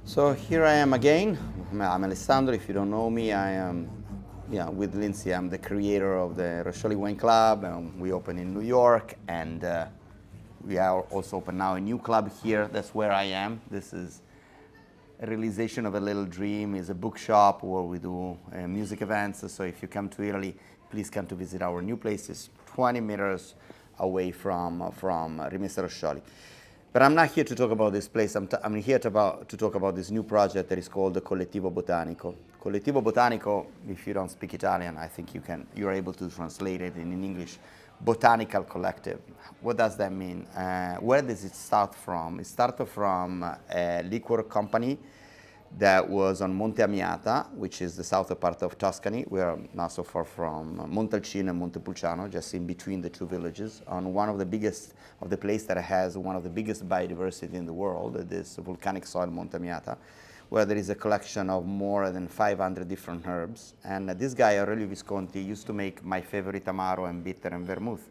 So here I am again. I'm Alessandro. If you don't know me, I am, with Lindsay. I'm the creator of the Roscioli Wine Club. We open in New York, and we are also open now a new club here. That's where I am. This is a realization of a little dream. Is a bookshop where we do music events. So if you come to Italy, please come to visit our new place. It's 20 meters away from Rimessa Roscioli. But I'm not here to talk about this place. I'm here to talk about this new project that is called the Collettivo Botanico. Collettivo Botanico, if you don't speak Italian, I think you're able to translate it in English. Botanical collective. What does that mean? Where does it start from? It started from a liquor company that was on Monte Amiata, which is the southern part of Tuscany. We are not so far from Montalcino and Montepulciano, just in between the two villages, on one of the biggest of the place that has one of the biggest biodiversity in the world, this volcanic soil Monte Amiata, where there is a collection of more than 500 different herbs. And this guy, Aurelio Visconti, used to make my favorite Amaro and Bitter and Vermouth.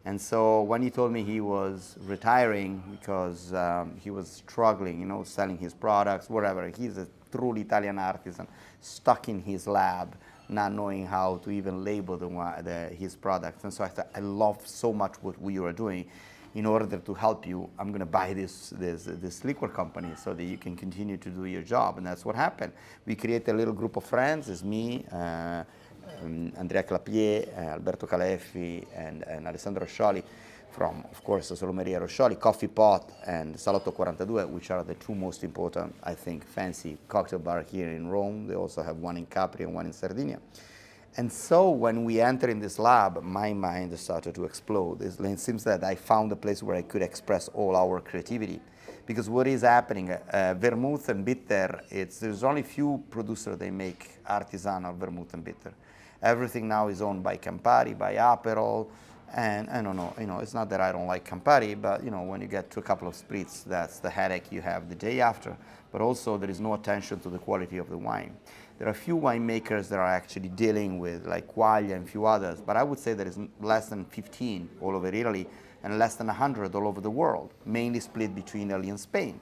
And so when he told me he was retiring because he was struggling, selling his products, whatever, he's a truly Italian artisan, stuck in his lab, not knowing how to even label his products. And so I thought, I love so much what you are doing. In order to help you, I'm going to buy this liquor company so that you can continue to do your job. And that's what happened. We created a little group of friends. It's me, Andrea Clapier, Alberto Caleffi, and Alessandro Roscioli from, of course, Solomeria Roscioli, Coffee Pot, and Salotto 42, which are the two most important, I think, fancy cocktail bar here in Rome. They also have one in Capri and one in Sardinia. And so when we enter in this lab, my mind started to explode. It seems that I found a place where I could express all our creativity. Because what is happening, Vermouth and Bitter, there's only few producers that make artisan of Vermouth and Bitter. Everything now is owned by Campari, by Aperol, and I don't know, it's not that I don't like Campari, but when you get to a couple of spritz, that's the headache you have the day after. But also there is no attention to the quality of the wine. There are a few winemakers that are actually dealing with, like Quaglia and a few others, but I would say there is less than 15 all over Italy and less than 100 all over the world, mainly split between Italy and Spain.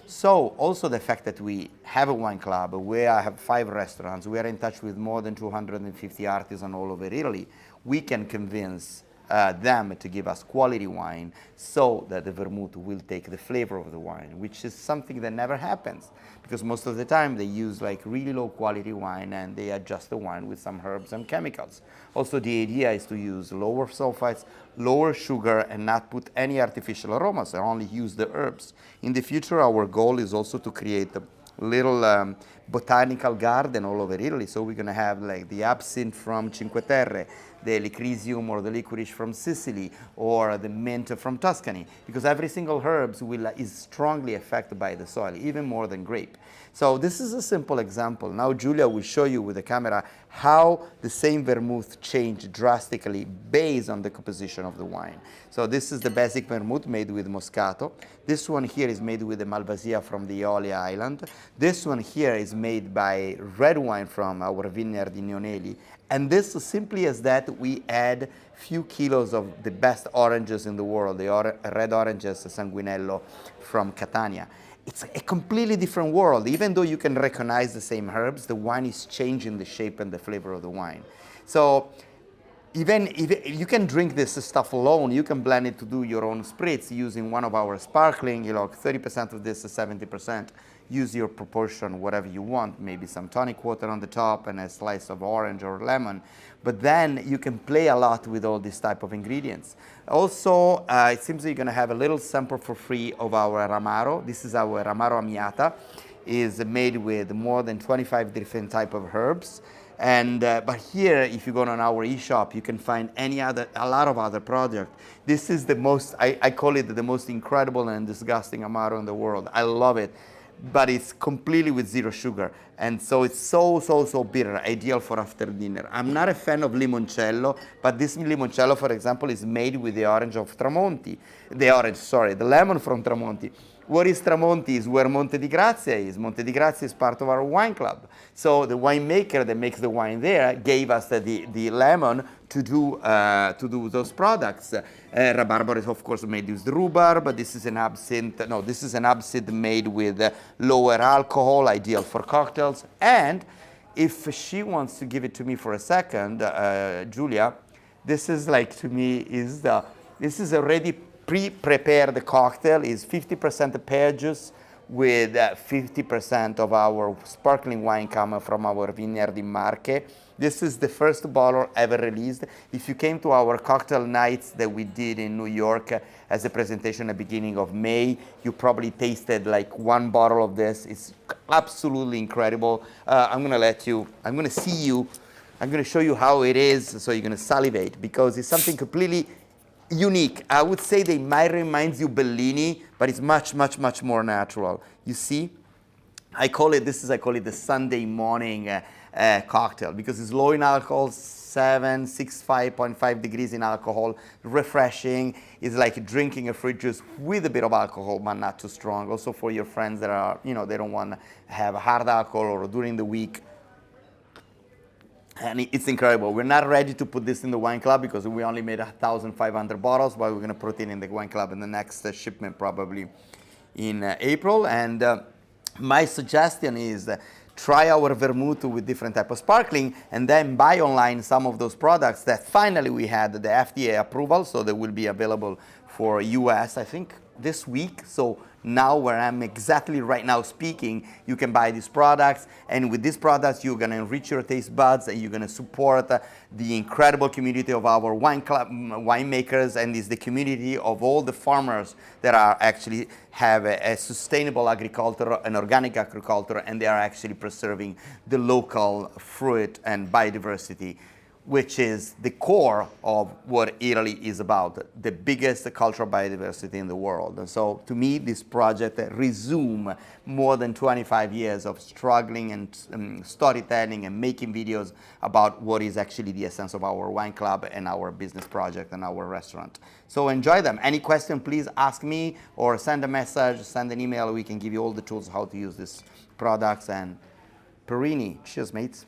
So also the fact that we have a wine club, we have 5 restaurants, we are in touch with more than 250 artisans all over Italy, we can convince them to give us quality wine so that the vermouth will take the flavor of the wine, which is something that never happens because most of the time they use like really low quality wine and they adjust the wine with some herbs and chemicals. Also the idea is to use lower sulfites, lower sugar, and not put any artificial aromas and only use the herbs. In the future our goal is also to create a little botanical garden all over Italy. So we're going to have like the absinthe from Cinque Terre, the Lycrisium or the licorice from Sicily, or the mint from Tuscany, because every single herb is strongly affected by the soil, even more than grape. So this is a simple example. Now Giulia will show you with the camera how the same vermouth changed drastically based on the composition of the wine. So this is the basic vermouth made with Moscato. This one here is made with the Malvasia from the Eolia Island. This one here is made by red wine from our vineyard in Ioneli. And this, simply as that, we add few kilos of the best oranges in the world, the red oranges Sanguinello from Catania. It's a completely different world. Even though you can recognize the same herbs, the wine is changing the shape and the flavor of the wine. So even you can drink this stuff alone, you can blend it to do your own spritz using one of our sparkling, 30% of this is 70%. Use your proportion, whatever you want, maybe some tonic water on the top and a slice of orange or lemon. But then you can play a lot with all these type of ingredients. Also, it seems that you're gonna have a little sample for free of our Amaro. This is our Amaro Amiata. It's made with more than 25 different type of herbs. And but here, if you go on our e-shop, you can find a lot of other products. This is the most, I call it the most incredible and disgusting Amaro in the world. I love it, but it's completely with zero sugar. And so it's so bitter, ideal for after dinner. I'm not a fan of limoncello, but this limoncello, for example, is made with the orange of Tramonti. The lemon from Tramonti. what is Tramonti is where Monte di Grazia is. Monte di Grazia is part of our wine club. So the winemaker that makes the wine there gave us the lemon to do those products. Rhabarber is of course made with rhubarb, but this is an absinthe. No, this is an absinthe made with lower alcohol, ideal for cocktails. And if she wants to give it to me for a second, Julia, this is like to me this is already pre-prepared cocktail. Is 50% pear juice with 50% of our sparkling wine coming from our vineyard in Marche. This is the first bottle ever released. If you came to our cocktail nights that we did in New York as a presentation at the beginning of May, you probably tasted like one bottle of this. It's absolutely incredible. I'm gonna show you how it is, so you're gonna salivate, because it's something completely unique. I would say they might remind you Bellini, but it's much, much, much more natural. You see, I call it the Sunday morning cocktail, because it's low in alcohol, 5.5 degrees in alcohol, refreshing. It's like drinking a fruit juice with a bit of alcohol, but not too strong. Also for your friends that are, they don't want to have hard alcohol or during the week. And it's incredible. We're not ready to put this in the wine club because we only made 1,500 bottles, but we're going to put it in the wine club in the next shipment, probably in April. And my suggestion is try our vermouth with different type of sparkling, and then buy online some of those products that finally we had the FDA approval, so they will be available for US, I think, this week. So now where I'm exactly right now speaking, you can buy these products, and with these products you're going to enrich your taste buds, and you're going to support the incredible community of our wine club winemakers, and is the community of all the farmers that are actually have a sustainable agriculture, an organic agriculture, and they are actually preserving the local fruit and biodiversity, which is the core of what Italy is about, the biggest cultural biodiversity in the world. And so to me, this project resumes more than 25 years of struggling and storytelling and making videos about what is actually the essence of our wine club and our business project and our restaurant. So enjoy them. Any question, please ask me, or send a message, send an email. We can give you all the tools how to use these products. And Perini, cheers, mates.